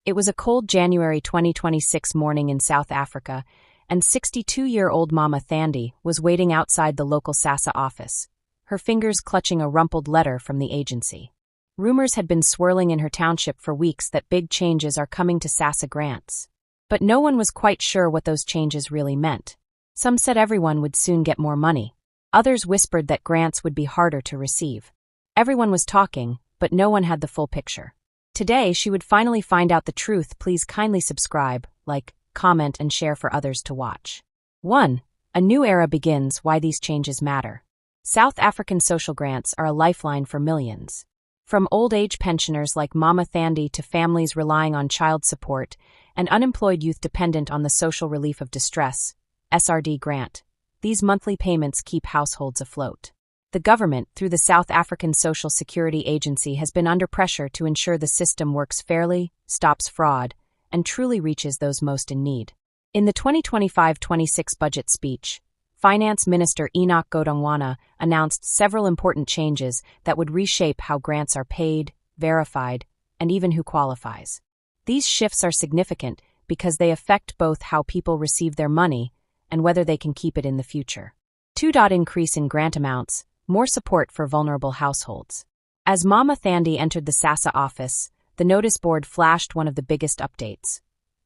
It was a cold January 2026 morning in South Africa, and 62-year-old Mama Thandi was waiting outside the local Sassa office, her fingers clutching a rumpled letter from the agency. Rumors had been swirling in her township for weeks that big changes are coming to Sassa grants. But no one was quite sure what those changes really meant. Some said everyone would soon get more money. Others whispered that grants would be harder to receive. Everyone was talking, but no one had the full picture. Today, she would finally find out the truth. Please kindly subscribe, like, comment, and share for others to watch. 1. A new era begins. Why these changes matter. South African social grants are a lifeline for millions. From old-age pensioners like Mama Thandi to families relying on child support and unemployed youth dependent on the Social Relief of Distress, SRD grant, these monthly payments keep households afloat. The government, through the South African Social Security Agency, has been under pressure to ensure the system works fairly, stops fraud, and truly reaches those most in need. In the 2025-26 budget speech, Finance Minister Enoch Godongwana announced several important changes that would reshape how grants are paid, verified, and even who qualifies. These shifts are significant because they affect both how people receive their money and whether they can keep it in the future. 2. Increase in grant amounts, more support for vulnerable households. As Mama Thandi entered the Sassa office, the notice board flashed one of the biggest updates.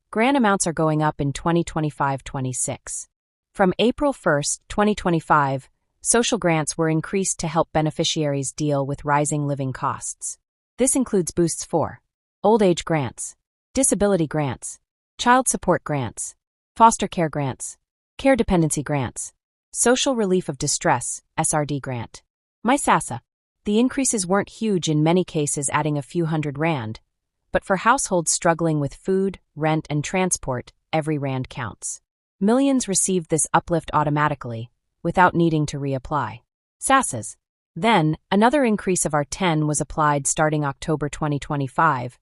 Grant amounts are going up in 2025-26. From April 1, 2025, social grants were increased to help beneficiaries deal with rising living costs. This includes boosts for old age grants, disability grants, child support grants, foster care grants, care dependency grants, Social Relief of Distress, SRD grant. My Sassa. The increases weren't huge, in many cases adding a few $100, but for households struggling with food, rent, and transport, every rand counts. Millions received this uplift automatically, without needing to reapply. Sassa's. Then, another increase of R10 was applied starting October 2025,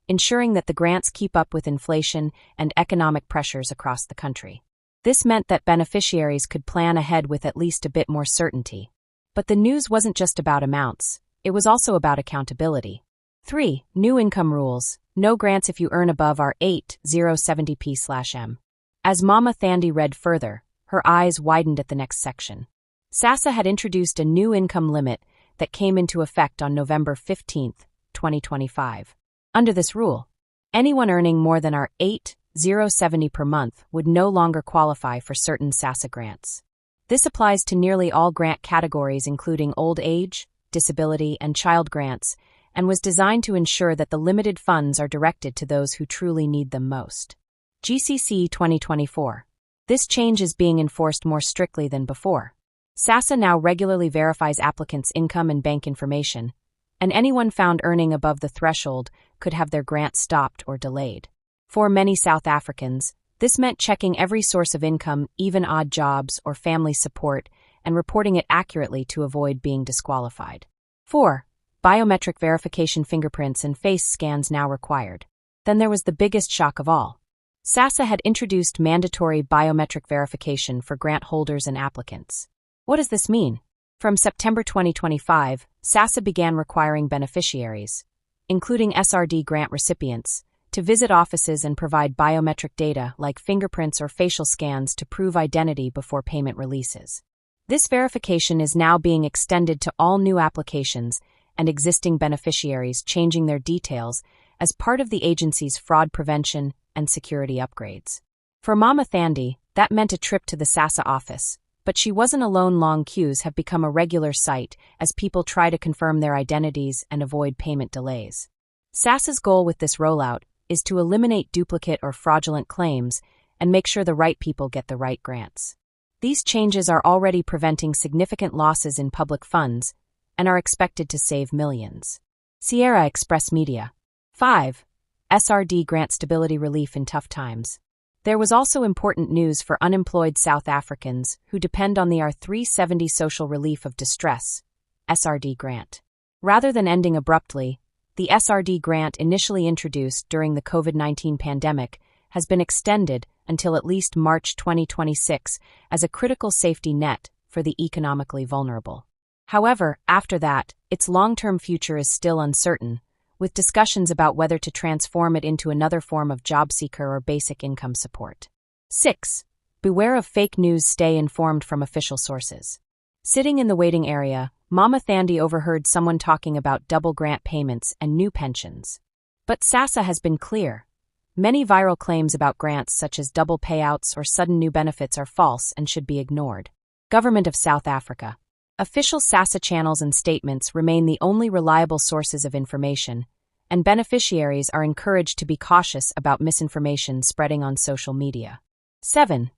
ensuring that the grants keep up with inflation and economic pressures across the country. This meant that beneficiaries could plan ahead with at least a bit more certainty. But the news wasn't just about amounts, it was also about accountability. 3. New income rules. No grants if you earn above R370 As Mama Thandi read further, her eyes widened at the next section. Sassa had introduced a new income limit that came into effect on November 15, 2025. Under this rule, anyone earning more than R370 per month would no longer qualify for certain Sassa grants. This applies to nearly all grant categories, including old age, disability, and child grants, and was designed to ensure that the limited funds are directed to those who truly need them most. GCC 2024. This change is being enforced more strictly than before. Sassa now regularly verifies applicants' income and bank information, and anyone found earning above the threshold could have their grant stopped or delayed. For many South Africans, this meant checking every source of income, even odd jobs or family support, and reporting it accurately to avoid being disqualified. 4. Biometric verification, fingerprints and face scans now required. Then there was the biggest shock of all. Sassa had introduced mandatory biometric verification for grant holders and applicants. What does this mean? From September 2025, Sassa began requiring beneficiaries, including SRD grant recipients, to visit offices and provide biometric data like fingerprints or facial scans to prove identity before payment releases. This verification is now being extended to all new applications and existing beneficiaries, changing their details as part of the agency's fraud prevention and security upgrades. For Mama Thandi, that meant a trip to the Sassa office, but she wasn't alone. Long queues have become a regular sight as people try to confirm their identities and avoid payment delays. Sassa's goal with this rollout is to eliminate duplicate or fraudulent claims and make sure the right people get the right grants. These changes are already preventing significant losses in public funds and are expected to save millions. Sierra Express Media. 5. SRD grant stability relief in tough times. There was also important news for unemployed South Africans who depend on the R370 Social Relief of Distress, SRD grant. Rather than ending abruptly, the SRD grant, initially introduced during the COVID-19 pandemic, has been extended until at least March 2026 as a critical safety net for the economically vulnerable. However, after that, its long-term future is still uncertain, with discussions about whether to transform it into another form of job seeker or basic income support. 6. Beware of fake news. Stay informed from official sources. Sitting in the waiting area, Mama Thandi overheard someone talking about double grant payments and new pensions. But Sassa has been clear. Many viral claims about grants such as double payouts or sudden new benefits are false and should be ignored. Government of South Africa. Official Sassa channels and statements remain the only reliable sources of information, and beneficiaries are encouraged to be cautious about misinformation spreading on social media. 7.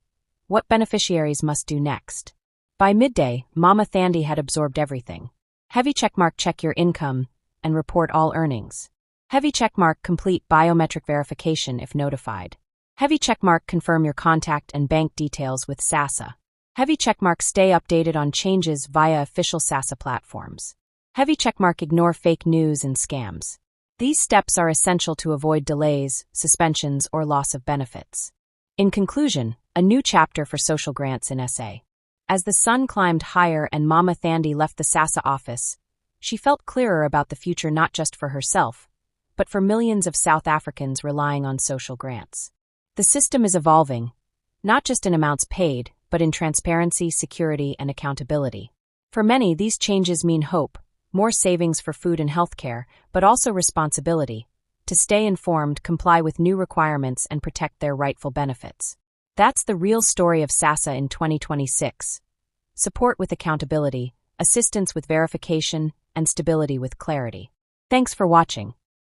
What beneficiaries must do next. By midday, Mama Thandi had absorbed everything. Heavy checkmark. Check your income and report all earnings. Heavy checkmark. Complete biometric verification if notified. Heavy checkmark. Confirm your contact and bank details with Sassa. Heavy checkmark. Stay updated on changes via official Sassa platforms. Heavy checkmark. Ignore fake news and scams. These steps are essential to avoid delays, suspensions, or loss of benefits. In conclusion, a new chapter for social grants in SA. As the sun climbed higher and Mama Thandi left the Sassa office, she felt clearer about the future not just for herself, but for millions of South Africans relying on social grants. The system is evolving, not just in amounts paid, but in transparency, security, and accountability. For many, these changes mean hope, more savings for food and healthcare, but also responsibility to stay informed, comply with new requirements, and protect their rightful benefits. That's the real story of Sassa in 2026. Support with accountability, assistance with verification, and stability with clarity. Thanks for watching.